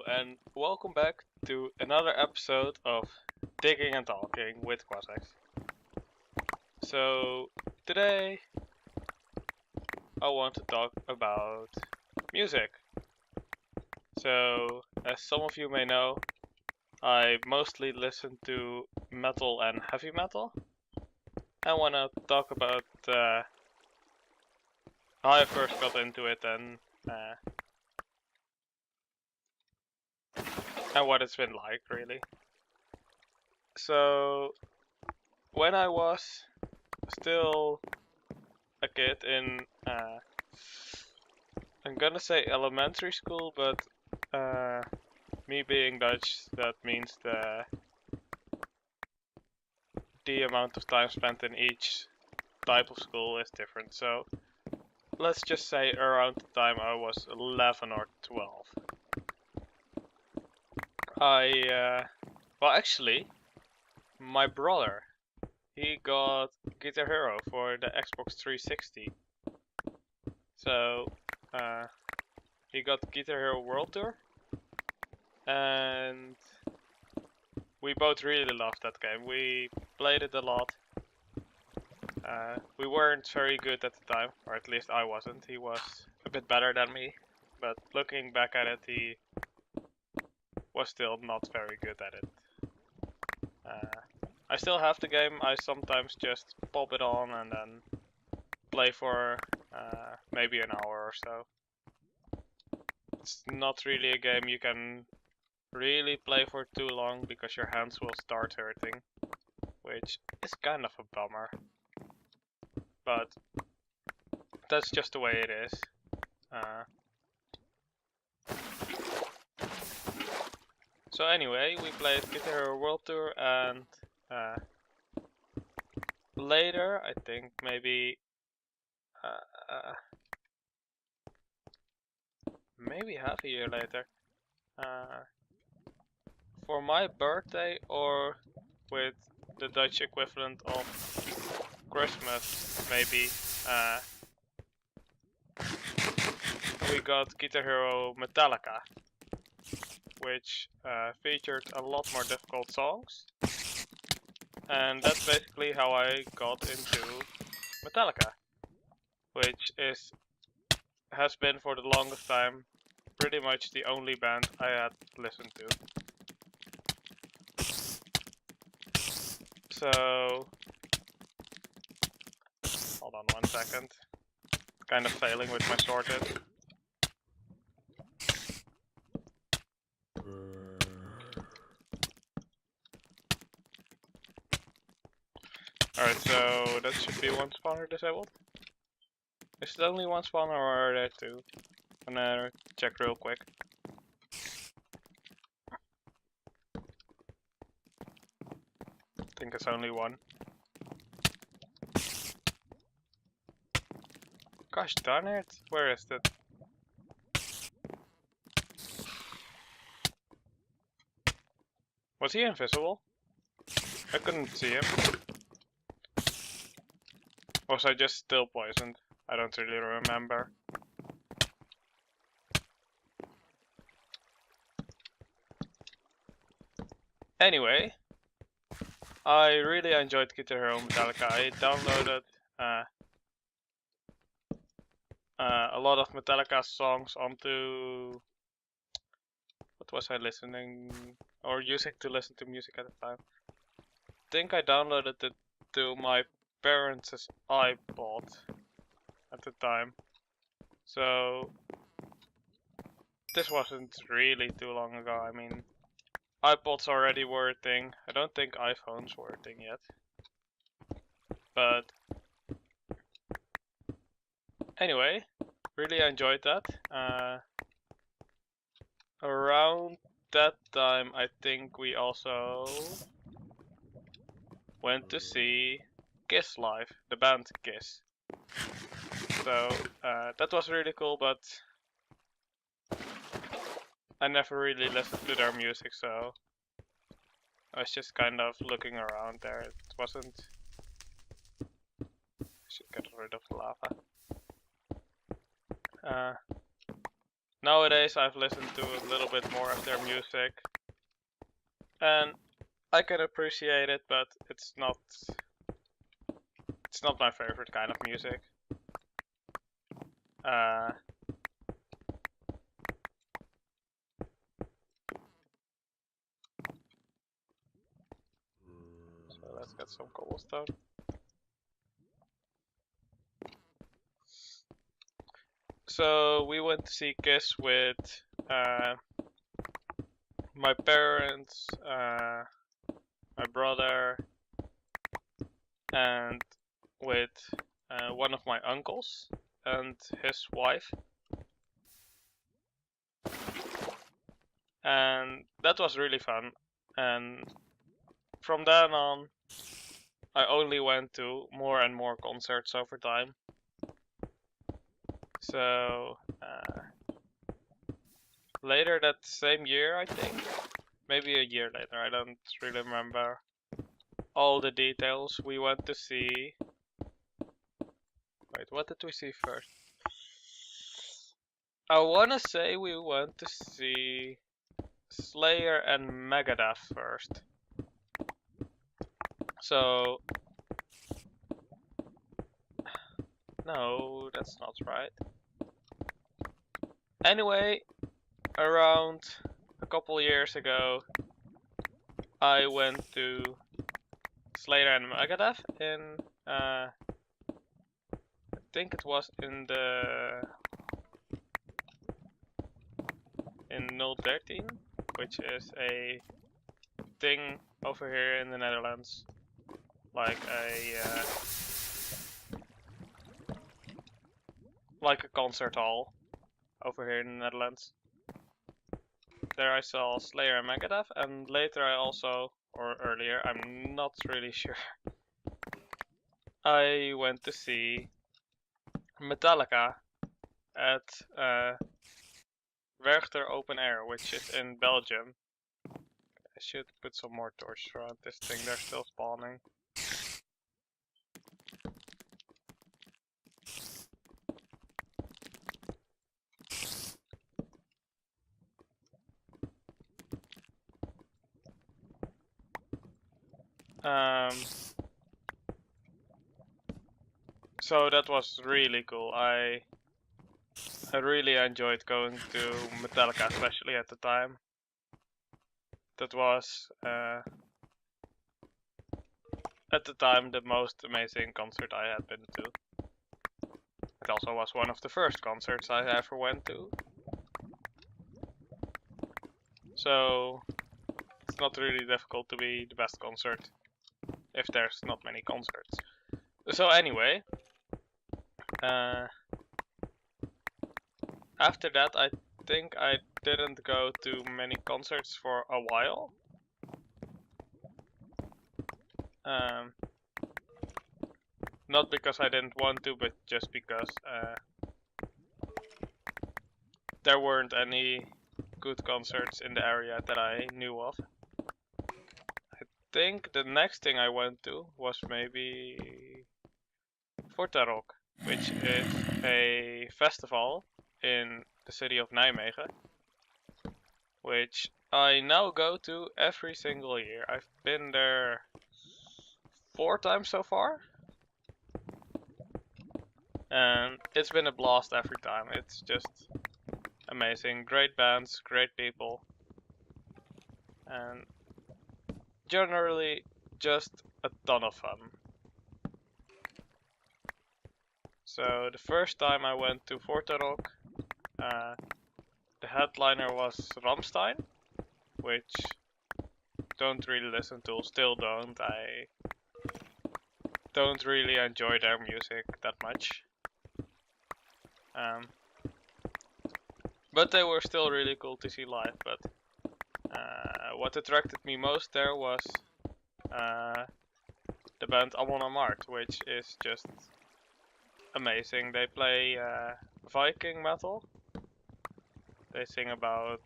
and welcome back to another episode of Digging and Talking with Qasxz. So, today I want to talk about music. So, as some of you may know, I mostly listen to metal and heavy metal. I want to talk about how I first got into it and what it's been like, really. So, when I was still a kid in, I'm gonna say elementary school, but me being Dutch, that means the amount of time spent in each type of school is different. So, let's just say around the time I was 11 or 12. Well, actually, my brother, he got Guitar Hero for the Xbox 360. So, he got Guitar Hero World Tour, and we both really loved that game. We played it a lot. We weren't very good at the time, or at least I wasn't. He was a bit better than me, but looking back at it, he was still not very good at it. I still have the game. I sometimes just pop it on and then play for maybe an hour or so. It's not really a game you can really play for too long because your hands will start hurting, which is kind of a bummer. But that's just the way it is. So anyway, we played Guitar Hero World Tour, and later, I think maybe half a year later, for my birthday, or with the Dutch equivalent of Christmas, maybe, we got Guitar Hero Metallica, which featured a lot more difficult songs, and that's basically how I got into Metallica, which has been for the longest time pretty much the only band I had listened to. So, hold on 1 second. Kind of failing with my sorted. Alright, so that should be one spawner disabled. Is it only one spawner or are there two? I'm gonna check real quick. I think it's only one. Gosh darn it, where is it? Was he invisible? I couldn't see him. Was I just still poisoned? I don't really remember. Anyway, I really enjoyed Guitar Hero Metallica. I downloaded a lot of Metallica songs onto... What was I listening or using to listen to music at the time? I think I downloaded it to my parents' iPod at the time. So this wasn't really too long ago. I mean, iPods already were a thing. I don't think iPhones were a thing yet. But anyway, really enjoyed that. Around that time, I think we also went to see Qasxz live, the band Qasxz. So that was really cool, but I never really listened to their music, so I was just kind of looking around there. It wasn't... I should get rid of the lava. Nowadays I've listened to a little bit more of their music, and I can appreciate it, but it's not my favorite kind of music. So let's get some cobblestone. So we went to see Qasxz with my parents, my brother, and with one of my uncles and his wife. And that was really fun. And from then on, I only went to more and more concerts over time. So later that same year, I think, maybe a year later, I don't really remember all the details, we went to see... Wait, what did we see first? I wanna say we went to see Slayer and Megadeth first. So... No, that's not right. Anyway, around a couple years ago, I went to Slayer and Megadeth in, I think it was in 013, which is a thing over here in the Netherlands, like a concert hall over here in the Netherlands. There I saw Slayer and Megadeth, and later I also, or earlier, I'm not really sure, I went to see Metallica at Werchter Open Air, which is in Belgium. I should put some more torches around this thing, they're still spawning. So that was really cool. I really enjoyed going to Metallica, especially at the time. That was at the time the most amazing concert I had been to. It also was one of the first concerts I ever went to. So it's not really difficult to be the best concert if there's not many concerts. So anyway, after that I think I didn't go to many concerts for a while. Not because I didn't want to, but just because there weren't any good concerts in the area that I knew of. I think the next thing I went to was maybe Rock, which is a festival in the city of Nijmegen, which I now go to every single year. I've been there 4 times so far, and it's been a blast every time. It's just amazing. Great bands, great people, and generally just a ton of fun. So the first time I went to Rock, the headliner was Rammstein, which don't really listen to, still don't. I don't really enjoy their music that much. But they were still really cool to see live. But what attracted me most there was the band Amon Amarth, which is just amazing. They play Viking metal. They sing about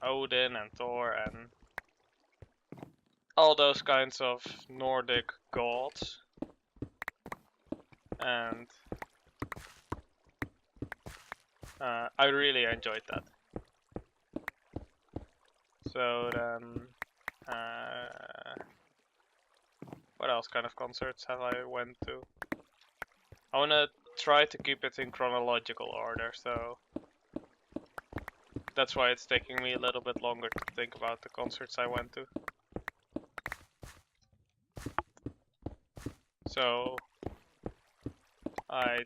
Odin and Thor and all those kinds of Nordic gods. And I really enjoyed that. So then, what else kind of concerts have I went to? I wanna try to keep it in chronological order, so that's why it's taking me a little bit longer to think about the concerts I went to. So I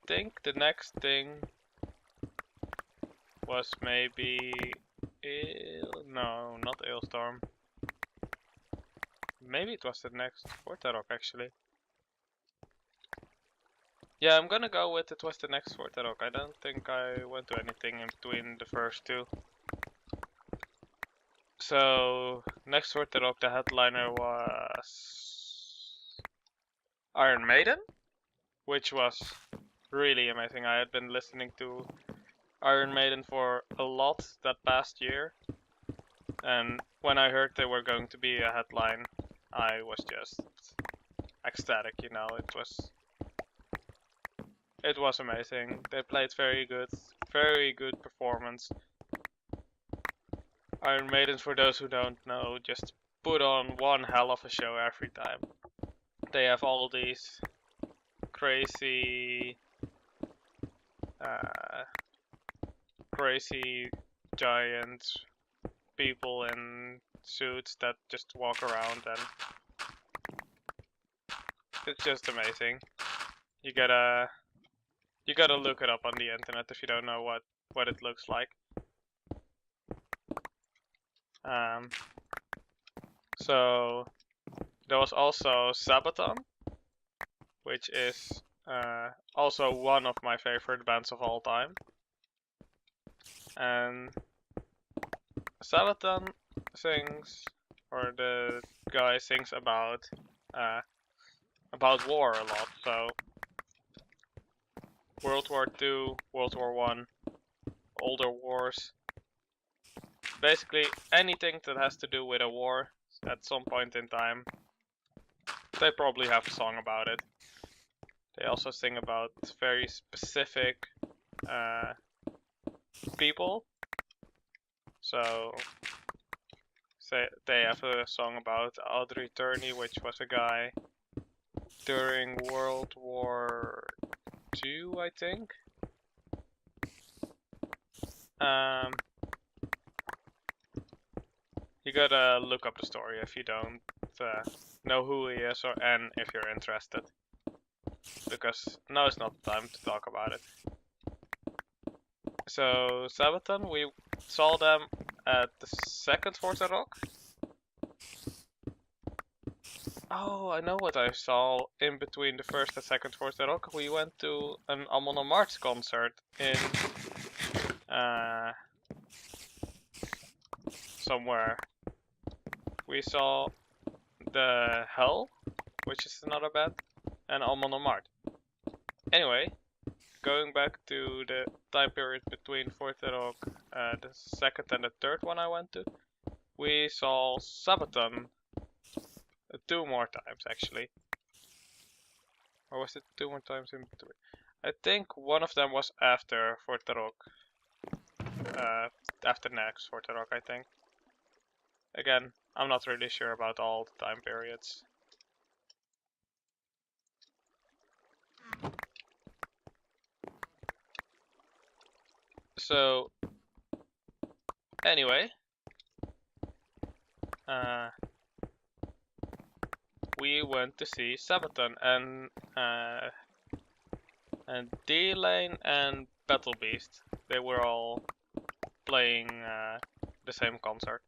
think the next thing was maybe no, not Ailstorm. Maybe it was the next Fortarok actually. Yeah, I'm gonna go with it was the next Fortarok. I don't think I went to anything in between the first two. So next Fortarok, the headliner was Iron Maiden, which was really amazing. I had been listening to Iron Maiden for a lot that past year, and when I heard they were going to be a headline, I was just ecstatic, you know. It was amazing. They played very good performance. Iron Maidens, for those who don't know, just put on one hell of a show every time. They have all these crazy giant people in suits that just walk around, and it's just amazing. You gotta look it up on the internet if you don't know what it looks like. So there was also Sabaton, which is also one of my favorite bands of all time. And Sabaton sings, or the guy sings about war a lot. So World War II, World War I, older wars. Basically anything that has to do with a war at some point in time, they probably have a song about it. They also sing about very specific people. So they have a song about Audrey Turney, which was a guy during World War II, I think. You gotta look up the story if you don't know who he is, and if you're interested, because now is not the time to talk about it. So Sabaton, we saw them at the second Fortarok. Oh, I know what I saw in between the first and second Fortarok. We went to an Amon Amarth concert in somewhere. We saw the Hell, which is another band, and Amon Amarth. Anyway, going back to the time period between Fortarok, the second and the third one I went to, we saw Sabaton 2 more times actually. Or was it 2 more times in between? I think one of them was after Fortarok. After next Fortarok, I think. Again, I'm not really sure about all the time periods. So, anyway, we went to see Sabaton, and D-Lane and Battle Beast. They were all playing the same concert,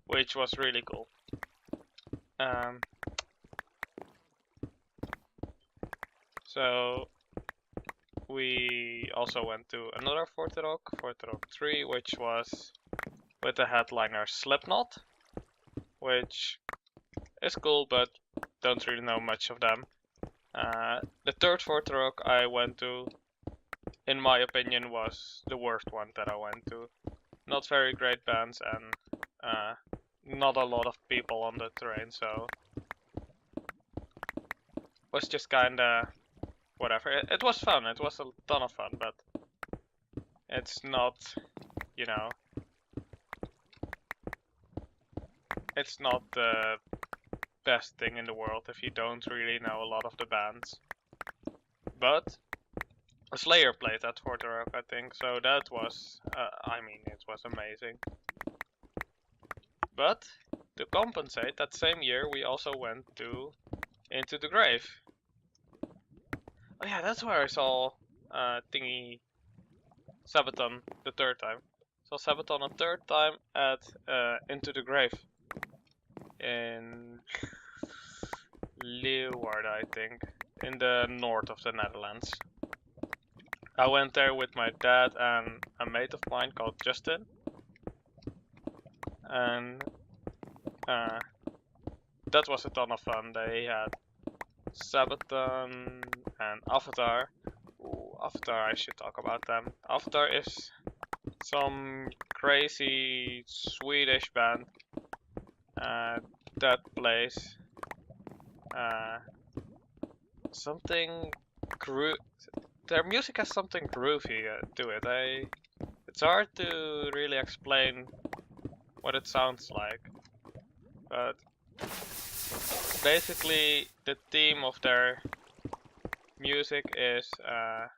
which was really cool. So we also went to another Fortarok, Fortarok 3, which was with the headliner Slipknot, which is cool, but don't really know much of them. The third Fortarok I went to, in my opinion, was the worst one that I went to. Not very great bands, and not a lot of people on the train, so was just kinda whatever. It was fun, it was a ton of fun, but it's not, you know, it's not the best thing in the world if you don't really know a lot of the bands. But Slayer played at Fort Rock, I think, so that was, I mean, it was amazing. But to compensate, that same year we also went to Into the Grave. Oh yeah, that's where I saw Thingy Sabaton the third time. Saw Sabaton a third time at Into the Grave in Leeuwarden, I think, in the north of the Netherlands. I went there with my dad and a mate of mine called Justin, and that was a ton of fun. They had Sabaton and Avatar. Ooh, Avatar, I should talk about them. Avatar is some crazy Swedish band that plays something their music has something groovy to it. It's hard to really explain what it sounds like, but basically the theme of their music is I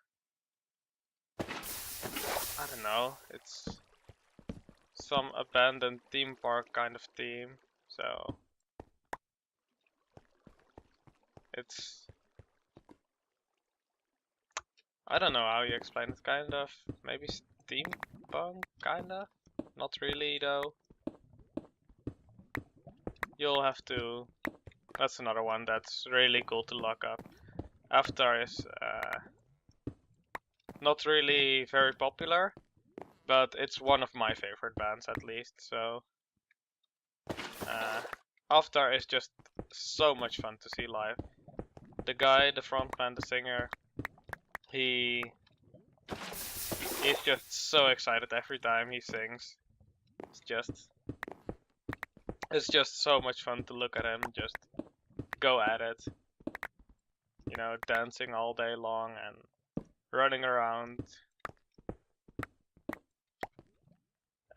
don't know, it's some abandoned theme park kind of theme, so it's, I don't know how you explain it, kind of maybe steampunk, kinda, not really though. You'll have to, that's another one that's really cool to look up. Avatar is not really very popular, but it's one of my favorite bands at least, so Avatar is just so much fun to see live. The guy, the frontman, the singer, he's just so excited every time he sings. It's just so much fun to look at him just go at it. You know, dancing all day long and running around.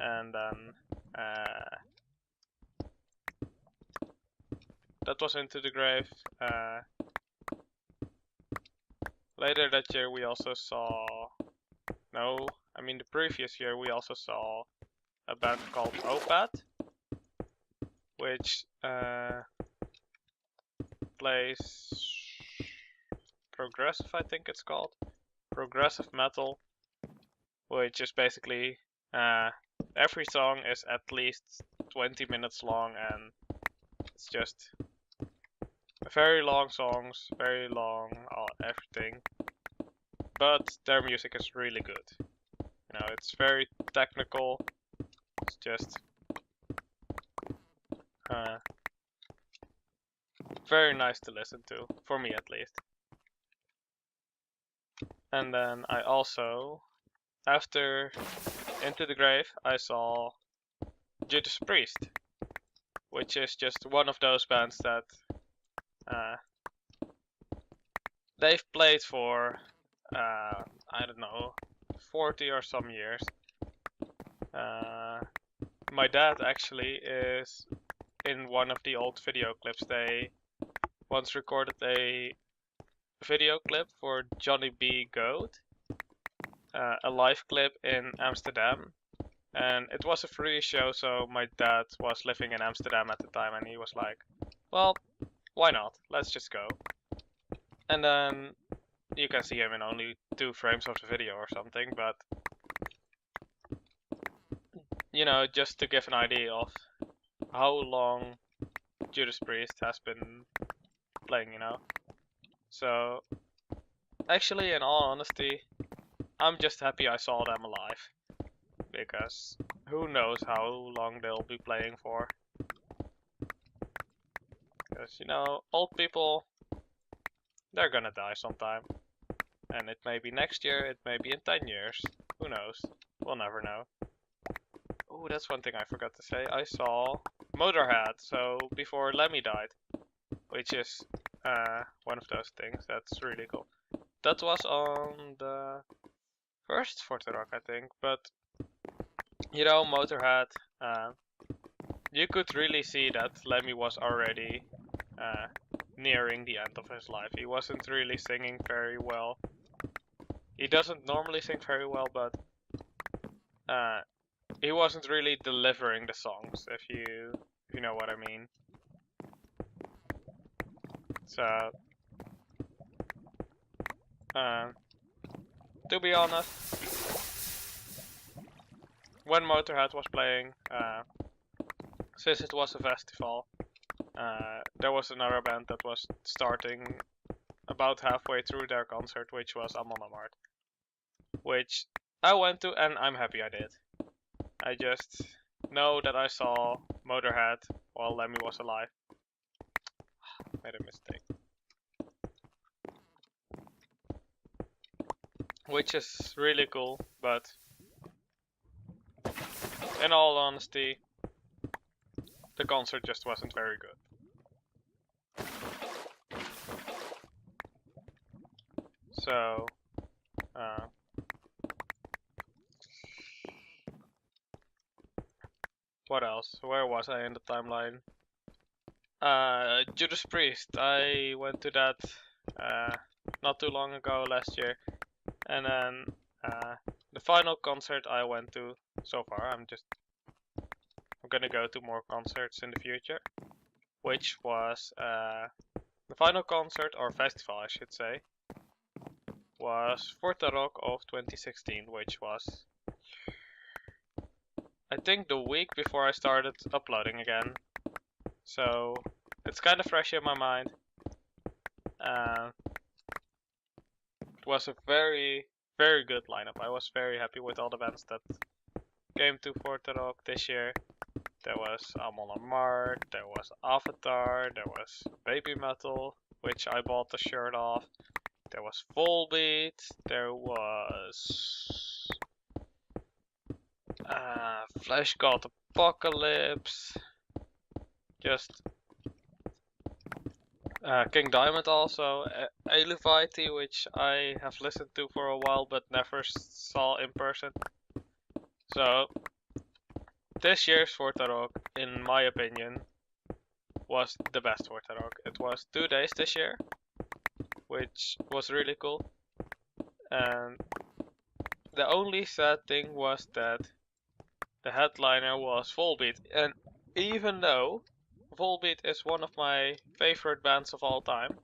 And then that was Into the Grave. Later that year we also saw, the previous year we also saw a band called Opeth, which plays progressive, I think it's called, progressive metal, which is basically every song is at least 20 minutes long, and it's just very long songs, very long everything, but their music is really good. You know, it's very technical. It's just very nice to listen to, for me at least. And then I also, after Into the Grave, I saw Judas Priest, which is just one of those bands that they've played for, I don't know, 40 or some years. My dad actually is in one of the old video clips. They once recorded a video clip for Johnny B. Goat, a live clip in Amsterdam. And it was a free show, so my dad was living in Amsterdam at the time, and he was like, well, why not? Let's just go. And then you can see him in only 2 frames of the video or something, but you know, just to give an idea of how long Judas Priest has been playing, you know. So actually, in all honesty, I'm just happy I saw them alive, because who knows how long they'll be playing for. Because, you know, old people, they're gonna die sometime. And it may be next year, it may be in 10 years. Who knows? We'll never know. Oh, that's one thing I forgot to say. I saw Motorhead, so before Lemmy died. Which is one of those things that's really cool. That was on the first Forte Rock, I think. But, you know, Motorhead, you could really see that Lemmy was already nearing the end of his life. He wasn't really singing very well. He doesn't normally sing very well, but he wasn't really delivering the songs, if you know what I mean. So, to be honest, when Motorhead was playing, since it was a festival, there was another band that was starting about halfway through their concert, which was Amon Amarth, which I went to, and I'm happy I did. I just know that I saw Motorhead while Lemmy was alive. Made a mistake. Which is really cool, but in all honesty, the concert just wasn't very good. So, what else? Where was I in the timeline? Judas Priest. I went to that not too long ago, last year. And then the final concert I went to so far, I'm gonna go to more concerts in the future, which was the final concert, or festival I should say, was Forte Rock of 2016, which was I think the week before I started uploading again. So it's kind of fresh in my mind. It was a very, very good lineup. I was very happy with all the bands that came to Forte Rock this year. There was Amon Amarth, there was Avatar, there was Baby Metal, which I bought the shirt of. There was Volbeat, there was Flash God Apocalypse, just King Diamond also, Eluvite, which I have listened to for a while but never saw in person. So this year's Forte Rock, in my opinion, was the best Forte Rock. It was 2 days this year, which was really cool. And the only sad thing was that the headliner was Volbeat. And even though Volbeat is one of my favorite bands of all time,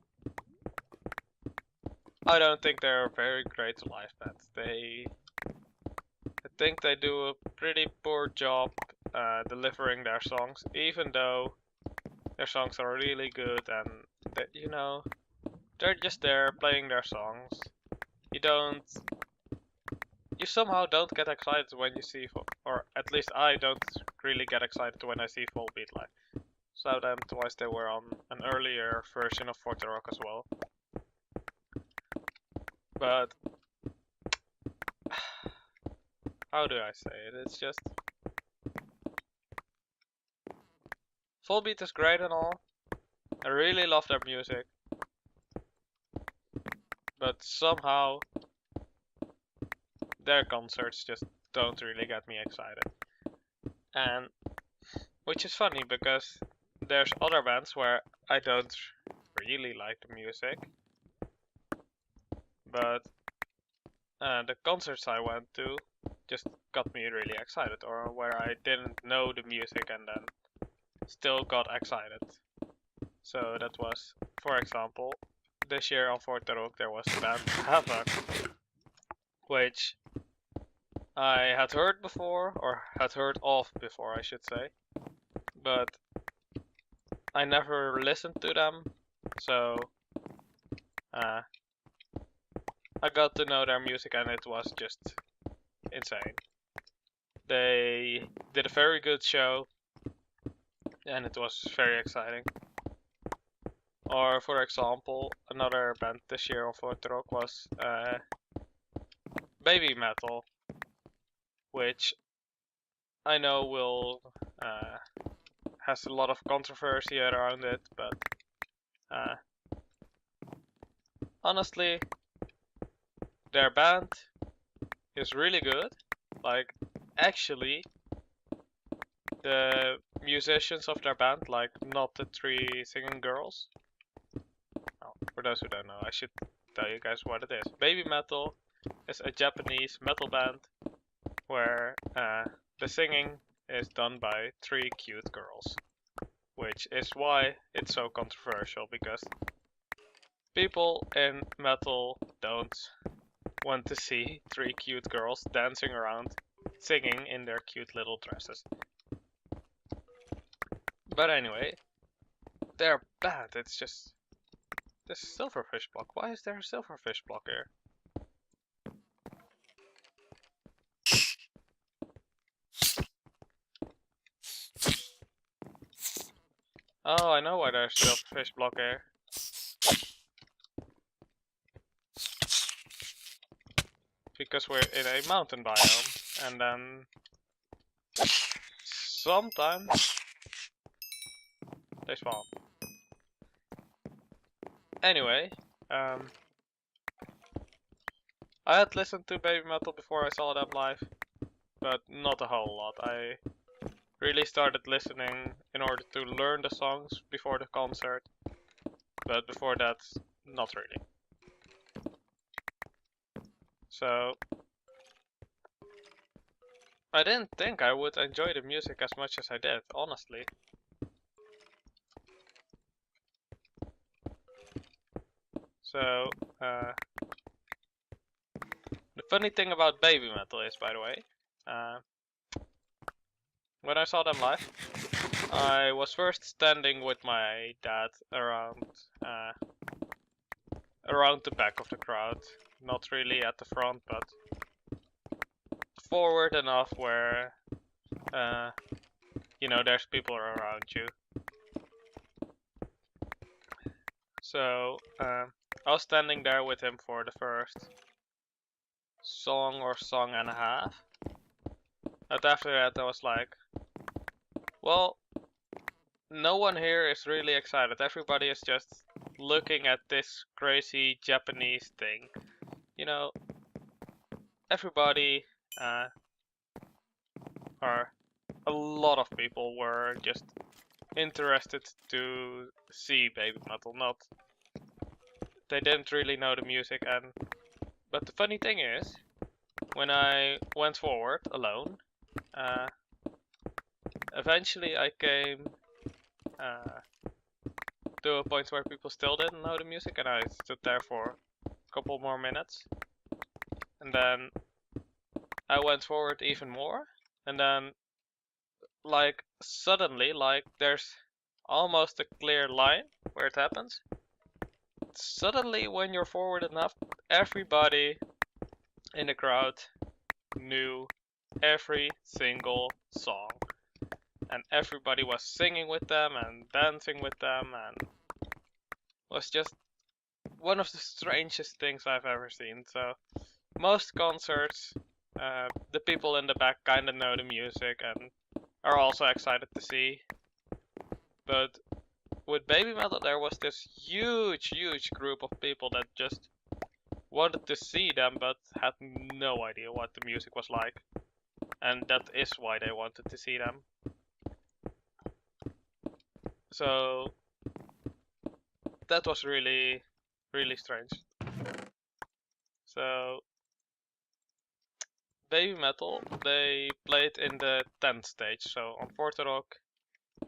I don't think they're a very great live band. I think they do a pretty poor job delivering their songs, even though their songs are really good and they're just there playing their songs. You somehow don't get excited when you see, or at least I don't really get excited when I see Volbeat live. Saw them twice. They were on an earlier version of Forte Rock as well. But how do I say it? It's just Volbeat is great and all. I really love their music, but somehow their concerts just don't really get me excited. And which is funny because there's other bands where I don't really like the music, but the concerts I went to just got me really excited, or where I didn't know the music and then still got excited. So that was, for example, this year on Forte Rock there was the band Havoc, which I had heard before, or had heard of before I should say, but I never listened to them, so I got to know their music and it was just insane. They did a very good show and it was very exciting. Or for example, another band this year on Forte Rock was Baby Metal, which I know will has a lot of controversy around it, but honestly, their band is really good. Like, actually, the musicians of their band, like not the three singing girls. Oh, for those who don't know, I should tell you guys what it is. Baby Metal is a Japanese metal band where the singing is done by three cute girls, which is why it's so controversial, because people in metal don't want to see three cute girls dancing around singing in their cute little dresses. But anyway, they're bad. It's just this silverfish block. Why is there a silverfish block here? Oh, I know why there's a silverfish block here. Because we're in a mountain biome, and then sometimes they spawn. Anyway, I had listened to Baby Metal before I saw them live, but not a whole lot. I really started listening in order to learn the songs before the concert, but before that, not really. So I didn't think I would enjoy the music as much as I did, honestly. So, the funny thing about Baby Metal is, by the way, when I saw them live, I was first standing with my dad around the back of the crowd, not really at the front, but forward enough where you know, there's people around you. So I was standing there with him for the first song or song and a half. And after that I was like, well, no one here is really excited. Everybody is just looking at this crazy Japanese thing. You know, everybody, or a lot of people were just interested to see Baby Metal. Not, they didn't really know the music, but the funny thing is, when I went forward alone, eventually I came to a point where people still didn't know the music, and I stood there for a couple more minutes, and then I went forward even more, and then like suddenly, like there's almost a clear line where it happens. Suddenly, when you're forward enough, everybody in the crowd knew every single song, and everybody was singing with them and dancing with them, and it was just one of the strangest things I've ever seen. So most concerts, the people in the back kind of know the music and are also excited to see, but with Baby Metal there was this huge group of people that just wanted to see them but had no idea what the music was like, and that is why they wanted to see them. So that was really strange. So Baby Metal, they played in the 10th stage. So on Fortorok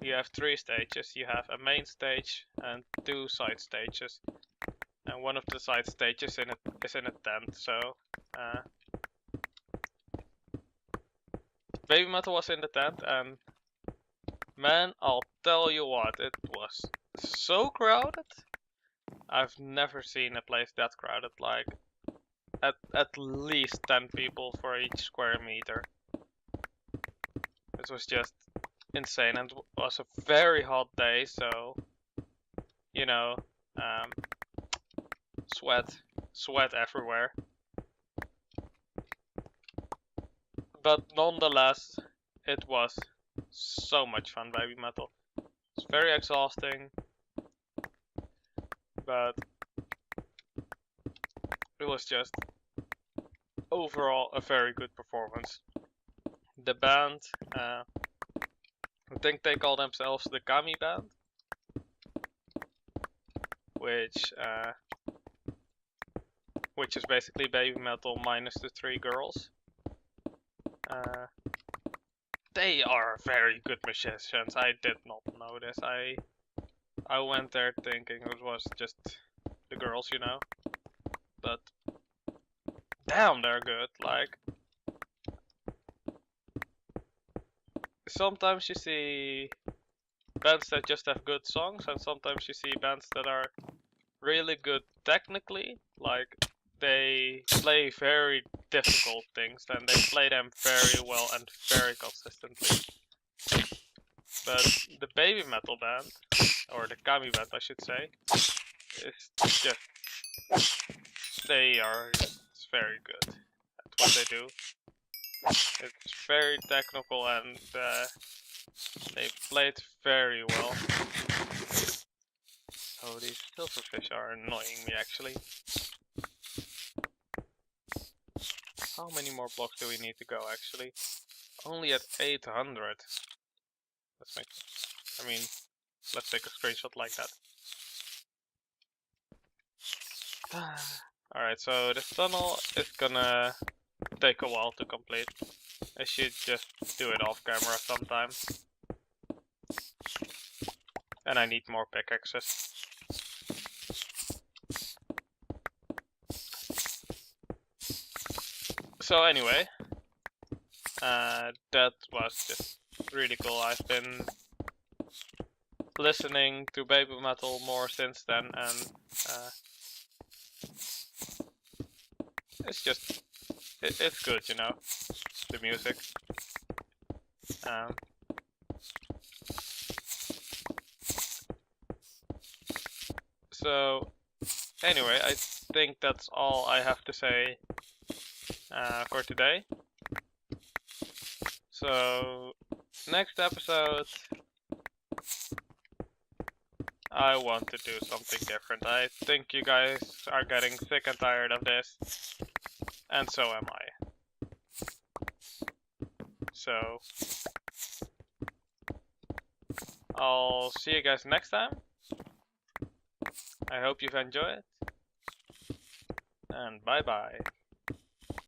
you have 3 stages. You have a main stage and 2 side stages, and one of the side stages is in a tent. So Baby Metal was in the tent, and man, I'll tell you what, it was so crowded. I've never seen a place that crowded. Like at least 10 people for each square meter. It was just insane, and it was a very hot day, so you know, sweat everywhere. But nonetheless, it was so much fun, Baby Metal. It's very exhausting, but it was just overall a very good performance. The band I think they call themselves the Kami Band, which is basically baby metal minus the 3 girls. They are very good musicians. I did not know this. I went there thinking it was just the girls, you know. But damn, they're good. Like, sometimes you see bands that just have good songs, and sometimes you see bands that are really good technically. Like, they play very difficult things and they play them very well and very consistently. But the baby metal band, or the Kami band I should say, is just, they are just very good at what they do. It's very technical and they play it very well. Oh, these silverfish are annoying me actually. How many more blocks do we need to go actually? Only at 800. Let's make, I mean, let's take a screenshot like that. Alright, so this tunnel is gonna take a while to complete. I should just do it off camera sometime. And I need more pickaxes. So anyway, that was just really cool. I've been listening to baby metal more since then, and it's just, it's good, you know, the music. So anyway, I think that's all I have to say for today. So next episode I want to do something different. I think you guys are getting sick and tired of this, and so am I. So I'll see you guys next time. I hope you've enjoyed, and bye bye.